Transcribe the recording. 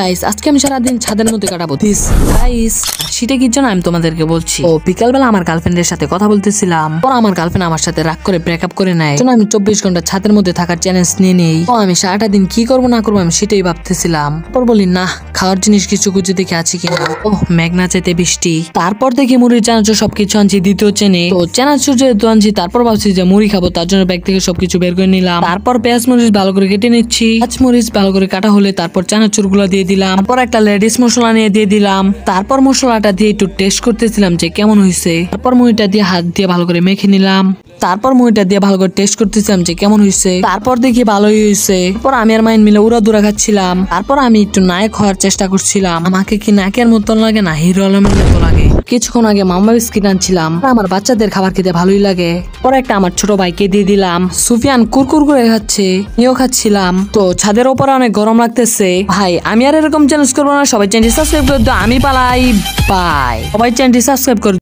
Guys আজকে আমি সারাদিন ছাদের মধ্যে কাটাবো গাইস। সেটা কি জন্য আমি তোমাদেরকে বলছি, বিকালবেলা আমার গার্লফ্রেন্ডের সাথে কথা বলতেছিলাম, পর আমার গার্লফ্রেন্ড আমার সাথে রাগ করে ব্রেকআপ করে নেয়। আমি 24 ঘন্টা ছাদের মধ্যে থাকার চ্যালেঞ্জ নিয়ে নেই। আমি সারাটা দিন কি করবো না করবো আমি সেটাই ভাবতেছিলাম। পর বলি না, খাওয়ার জিনিস কিছু খুঁজে দেখে আছি কিনা। মেঘনা চাইতে বৃষ্টি। তারপর দেখি মুড়ির চানাচুর সবকিছু আনছি দ্বিতীয় চেনে। চানাচুর যেহেতু আনছি, তারপর ভাবছি যে মুড়ি খাবো, তার জন্য ব্যাগ থেকে সবকিছু বের করে নিলাম। তারপর পেঁয়াজ মরিচ ভালো করে কেটে নিচ্ছি। পেঁয়াজ মরিচ ভালো করে কাটা হলে তারপর চানাচুর গুলো দিয়ে দিলাম। তারপর একটা লেডিস মশলা নিয়ে দিয়ে দিলাম। তারপর মশলাটা দিয়ে একটু টেস্ট করতেছিলাম যে কেমন হয়েছে। তারপর মুড়িটা দিয়ে হাত দিয়ে ভালো করে মেখে নিলাম। তারপর মুড়িটা দিয়ে ভালো করে টেস্ট করতেছিলাম যে কেমন হয়েছে। তারপর দেখি ভালোই হয়েছে। তারপর আমি আর মাইন মিলে উড়া দুরা খাচ্ছিলাম। তারপর আমি একটু নায়ক হওয়ার চেষ্টা করছিলাম। আমাকে কি নায়কের মতন লাগে না হিরো আলমের মতো লাগে। কিছুক্ষণ আগে মামা বিস্কিট আনছিলাম। আমার বাচ্চাদের খাবার খেতে ভালোই লাগে। পরে একটা আমার ছোট ভাইকে দিয়ে দিলাম। সুফিয়ান কুরকুর করে খাচ্ছে, নিয়েও খাচ্ছিলাম। তো ছাদের উপরে অনেক গরম লাগতেছে ভাই। আমি আর এরকম চ্যালেঞ্জ করবো না। সবাই চ্যানেলটি সাবস্ক্রাইব করে দাও। আমি পালাই। বাই। সবাই চ্যানেলটি সাবস্ক্রাইব করে